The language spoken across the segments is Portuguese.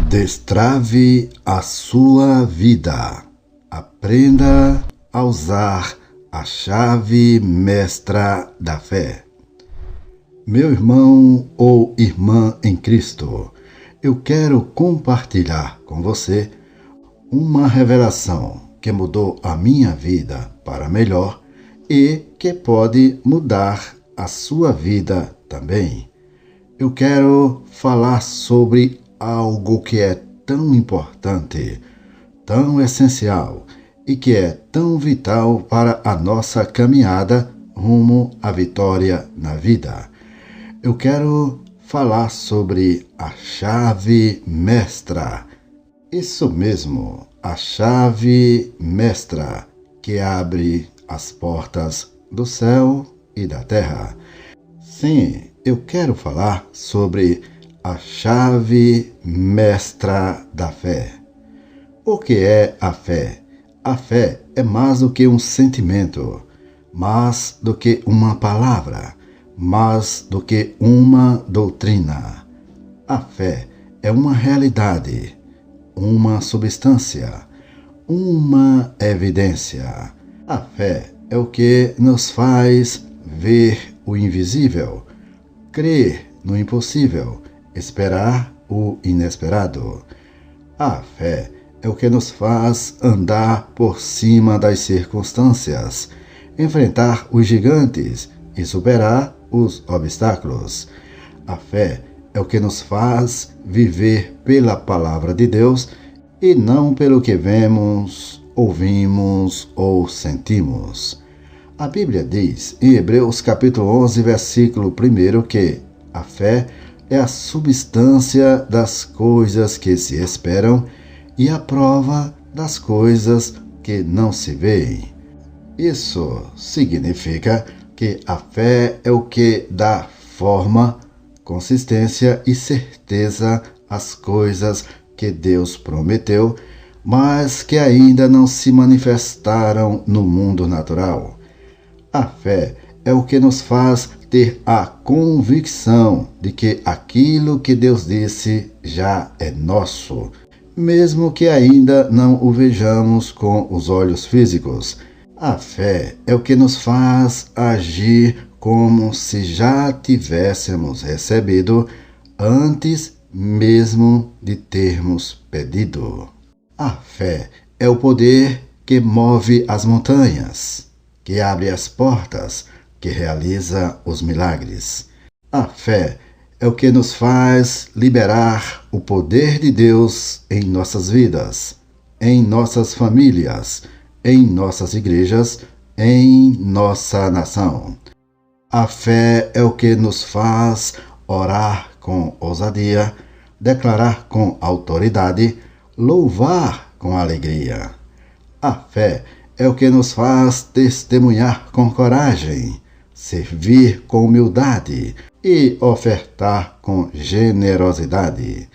Destrave a sua vida. Aprenda a usar a chave mestra da fé. Meu irmão ou irmã em Cristo, eu quero compartilhar com você uma revelação que mudou a minha vida para melhor e que pode mudar a sua vida também. Eu quero falar sobre algo que é tão importante, tão essencial e que é tão vital para a nossa caminhada rumo à vitória na vida. Eu quero falar sobre a chave mestra. Isso mesmo, a chave mestra que abre as portas do céu e da terra. Sim, eu quero falar sobre a chave mestra da fé. O que é a fé? A fé é mais do que um sentimento, mais do que uma palavra, mais do que uma doutrina. A fé é uma realidade, uma substância, uma evidência. A fé é o que nos faz ver o invisível, crer no impossível, esperar o inesperado. A fé é o que nos faz andar por cima das circunstâncias, enfrentar os gigantes e superar os obstáculos. A fé é o que nos faz viver pela palavra de Deus e não pelo que vemos, ouvimos ou sentimos. A Bíblia diz em Hebreus capítulo 11, versículo 1 que a fé é a substância das coisas que se esperam e a prova das coisas que não se veem. Isso significa que a fé é o que dá forma, consistência e certeza às coisas que Deus prometeu, mas que ainda não se manifestaram no mundo natural. A fé é o que nos faz ter a convicção de que aquilo que Deus disse já é nosso, mesmo que ainda não o vejamos com os olhos físicos. A fé é o que nos faz agir como se já tivéssemos recebido antes mesmo de termos pedido. A fé é o poder que move as montanhas, que abre as portas, que realiza os milagres. A fé é o que nos faz liberar o poder de Deus em nossas vidas, em nossas famílias, em nossas igrejas, em nossa nação. A fé é o que nos faz orar com ousadia, declarar com autoridade, louvar com alegria. A fé é o que nos faz testemunhar com coragem, servir com humildade e ofertar com generosidade.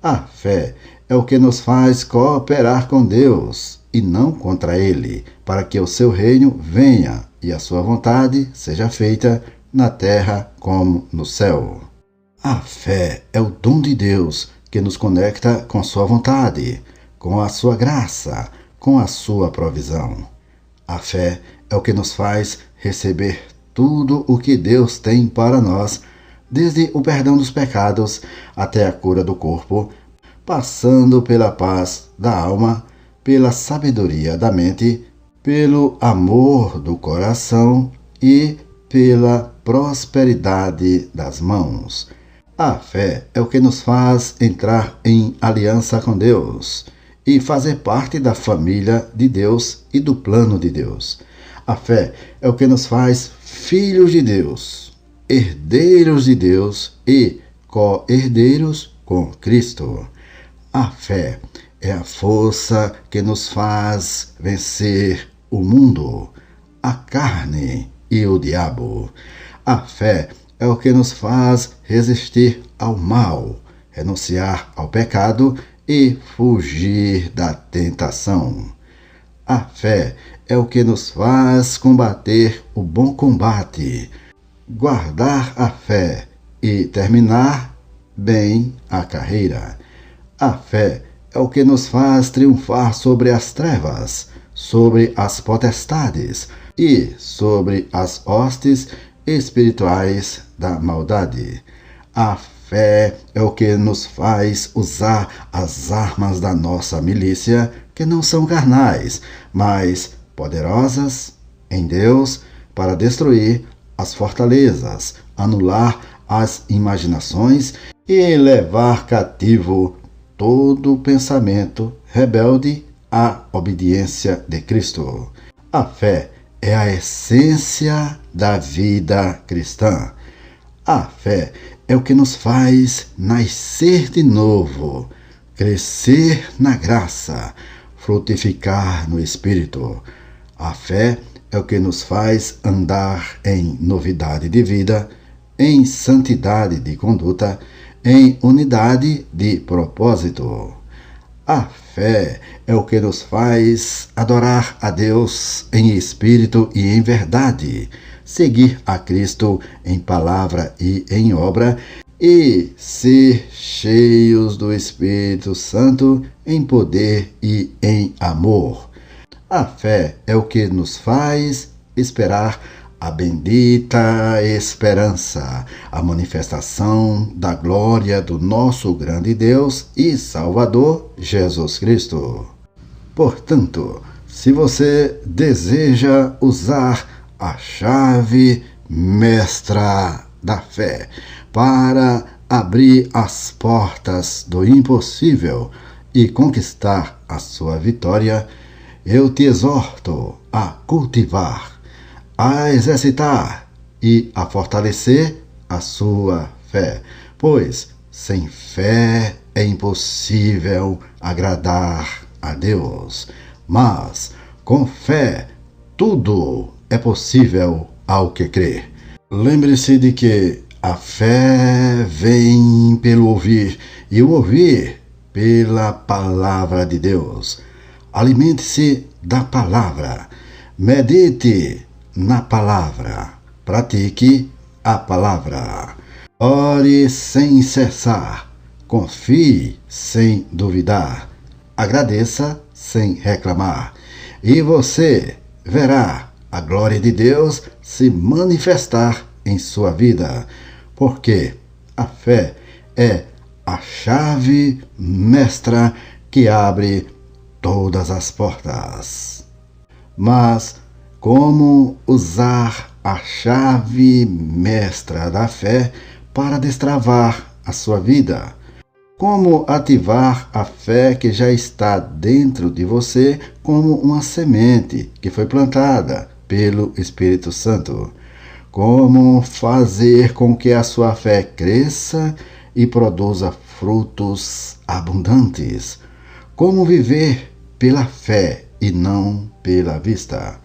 A fé é o que nos faz cooperar com Deus e não contra Ele, para que o seu reino venha e a sua vontade seja feita na terra como no céu. A fé é o dom de Deus que nos conecta com sua vontade, com a sua graça, com a sua provisão. A fé é o que nos faz receber tudo o que Deus tem para nós, desde o perdão dos pecados até a cura do corpo, passando pela paz da alma, pela sabedoria da mente, pelo amor do coração e pela prosperidade das mãos. A fé é o que nos faz entrar em aliança com Deus e fazer parte da família de Deus e do plano de Deus. A fé é o que nos faz filhos de Deus, herdeiros de Deus e co-herdeiros com Cristo. A fé é a força que nos faz vencer o mundo, a carne e o diabo. A fé é o que nos faz resistir ao mal, renunciar ao pecado e fugir da tentação. A fé é o que nos faz combater o bom combate, guardar a fé e terminar bem a carreira. A fé é o que nos faz triunfar sobre as trevas, sobre as potestades e sobre as hostes espirituais da maldade. A fé é o que nos faz usar as armas da nossa milícia, que não são carnais, mas poderosas em Deus para destruir as fortalezas, anular as imaginações e levar cativo todo pensamento rebelde à obediência de Cristo. A fé é a essência da vida cristã. A fé é o que nos faz nascer de novo, crescer na graça, frutificar no Espírito. A fé é o que nos faz andar em novidade de vida, em santidade de conduta, em unidade de propósito. A fé é o que nos faz adorar a Deus em espírito e em verdade, seguir a Cristo em palavra e em obra e ser cheios do Espírito Santo em poder e em amor. A fé é o que nos faz esperar a bendita esperança, a manifestação da glória do nosso grande Deus e Salvador Jesus Cristo. Portanto, se você deseja usar a chave mestra da fé para abrir as portas do impossível e conquistar a sua vitória, eu te exorto a cultivar, a exercitar e a fortalecer a sua fé, pois sem fé é impossível agradar a Deus, mas com fé tudo é possível ao que crê. Lembre-se de que a fé vem pelo ouvir e o ouvir pela palavra de Deus. Alimente-se da palavra, medite na palavra, pratique a palavra. Ore sem cessar, confie sem duvidar, agradeça sem reclamar, e você verá a glória de Deus se manifestar em sua vida, porque a fé é a chave mestra que abre todas as portas. Mas como usar a chave mestra da fé para destravar a sua vida? Como ativar a fé que já está dentro de você como uma semente que foi plantada pelo Espírito Santo? Como fazer com que a sua fé cresça e produza frutos abundantes? Como viver pela fé e não pela vista?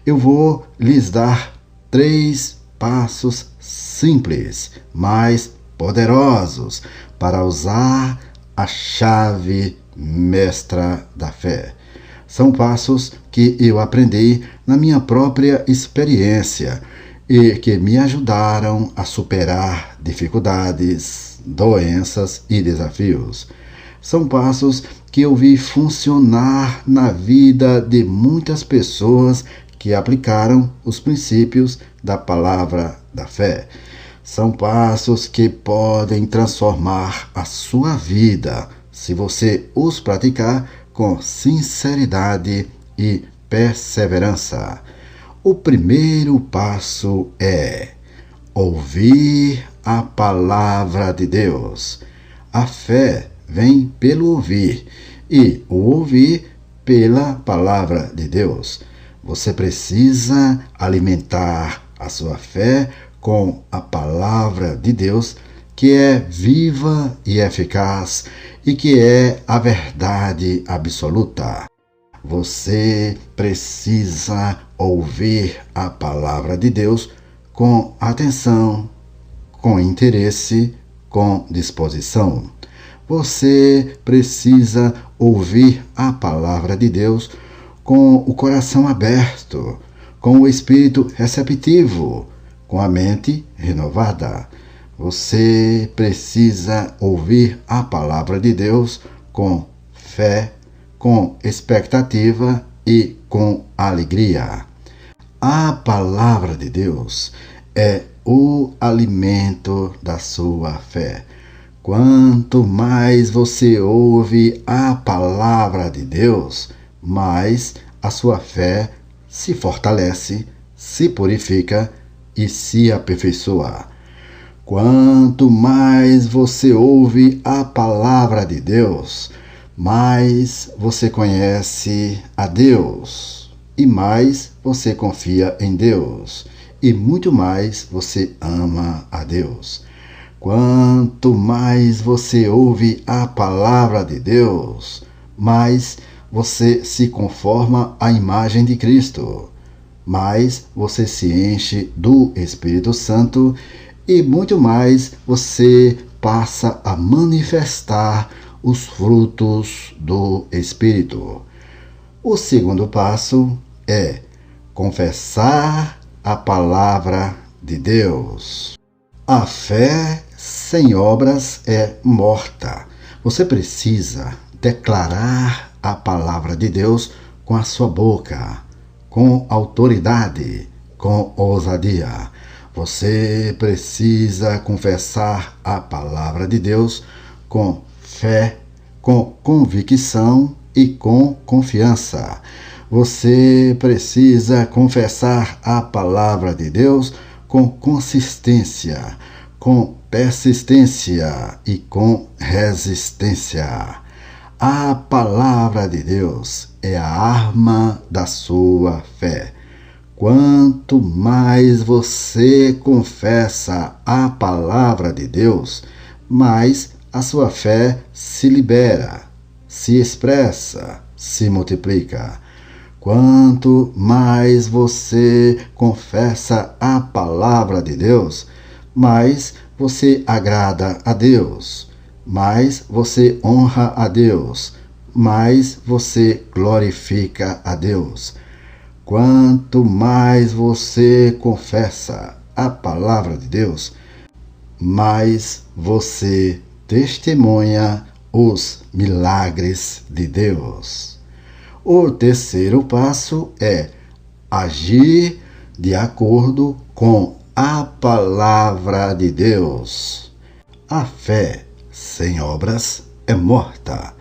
Eu vou lhes dar 3 passos simples, mas poderosos, para usar a chave mestra da fé. São passos que eu aprendi na minha própria experiência e que me ajudaram a superar dificuldades, doenças e desafios. São passos que eu vi funcionar na vida de muitas pessoas que aplicaram os princípios da palavra da fé. São passos que podem transformar a sua vida se você os praticar com sinceridade e perseverança. O primeiro passo é ouvir a palavra de Deus. A fé vem pelo ouvir e o ouvir pela palavra de Deus. Você precisa alimentar a sua fé com a palavra de Deus, que é viva e eficaz e que é a verdade absoluta. Você precisa ouvir a palavra de Deus com atenção, com interesse, com disposição. Você precisa ouvir a palavra de Deus com o coração aberto, com o espírito receptivo, com a mente renovada. você precisa ouvir a palavra de Deus com fé, com expectativa e com alegria. A palavra de Deus é o alimento da sua fé. Quanto mais você ouve a palavra de Deus, mais a sua fé se fortalece, se purifica e se aperfeiçoa. Quanto mais você ouve a palavra de Deus, mais você conhece a Deus e mais você confia em Deus e muito mais você ama a Deus. Quanto mais você ouve a palavra de Deus, mais você se conforma à imagem de Cristo, mais você se enche do Espírito Santo e muito mais você passa a manifestar os frutos do Espírito. O segundo passo é confessar a palavra de Deus. A fé sem obras é morta. Você precisa declarar a palavra de Deus com a sua boca, com autoridade, com ousadia. Você precisa confessar a palavra de Deus com fé, com convicção e com confiança. Você precisa confessar a palavra de Deus com consistência, com persistência e com resistência. A palavra de Deus é a arma da sua fé. Quanto mais você confessa a palavra de Deus, mais a sua fé se libera, se expressa, se multiplica. Quanto mais você confessa a palavra de Deus, mais você agrada a Deus, mais você honra a Deus, mais você glorifica a Deus. Quanto mais você confessa a palavra de Deus, mais você testemunha os milagres de Deus. O terceiro passo é agir de acordo com a palavra de Deus. A fé sem obras é morta.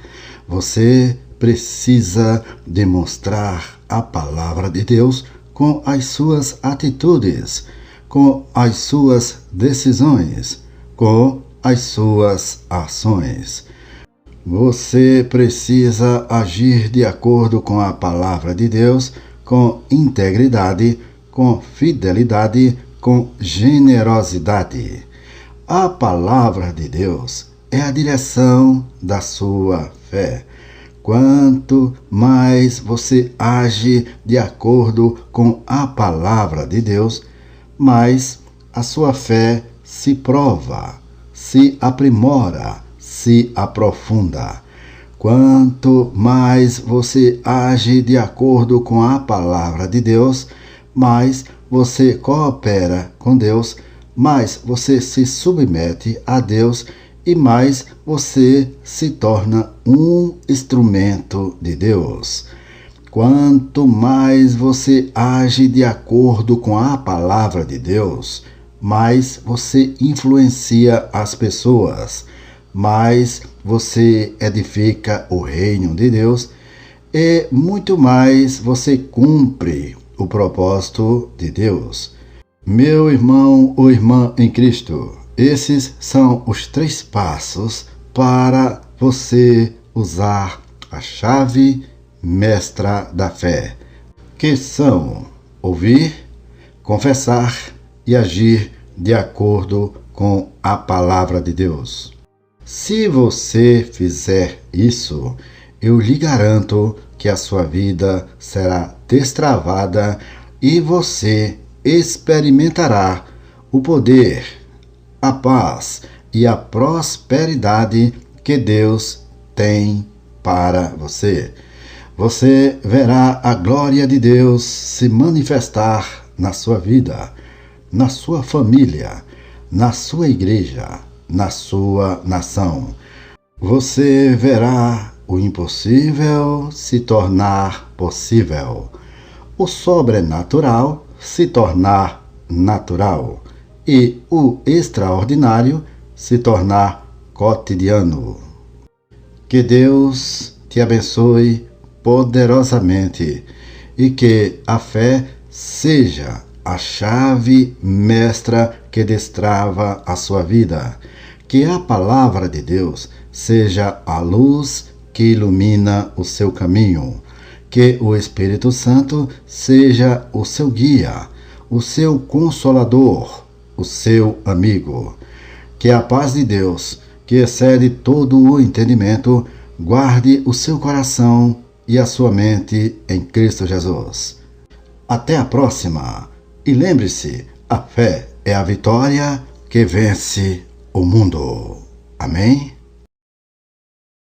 Você precisa demonstrar a palavra de Deus com as suas atitudes, com as suas decisões, com as suas ações. Você precisa agir de acordo com a palavra de Deus, com integridade, com fidelidade, com generosidade. A palavra de Deus é a direção da sua fé. Quanto mais você age de acordo com a palavra de Deus, mais a sua fé se prova, se aprimora, se aprofunda. Quanto mais você age de acordo com a palavra de Deus, mais você coopera com Deus, mais você se submete a Deus e mais você se torna um instrumento de Deus. Quanto mais você age de acordo com a palavra de Deus, mais você influencia as pessoas, mais você edifica o reino de Deus e muito mais você cumpre o propósito de Deus. Meu irmão ou irmã em Cristo, esses são os 3 passos para você usar a chave mestra da fé, que são ouvir, confessar e agir de acordo com a palavra de Deus. Se você fizer isso, eu lhe garanto que a sua vida será destravada e você experimentará o poder, a paz e a prosperidade que Deus tem para você. Você verá a glória de Deus se manifestar na sua vida, na sua família, na sua igreja, na sua nação. Você verá o impossível se tornar possível, o sobrenatural se tornar natural e o extraordinário se tornar cotidiano. Que Deus te abençoe poderosamente e que a fé seja a chave mestra que destrava a sua vida. Que a palavra de Deus seja a luz que ilumina o seu caminho. Que o Espírito Santo seja o seu guia, o seu consolador, o seu amigo. Que a paz de Deus, que excede todo o entendimento, guarde o seu coração e a sua mente em Cristo Jesus. Até a próxima! E lembre-se, a fé é a vitória que vence o mundo. Amém?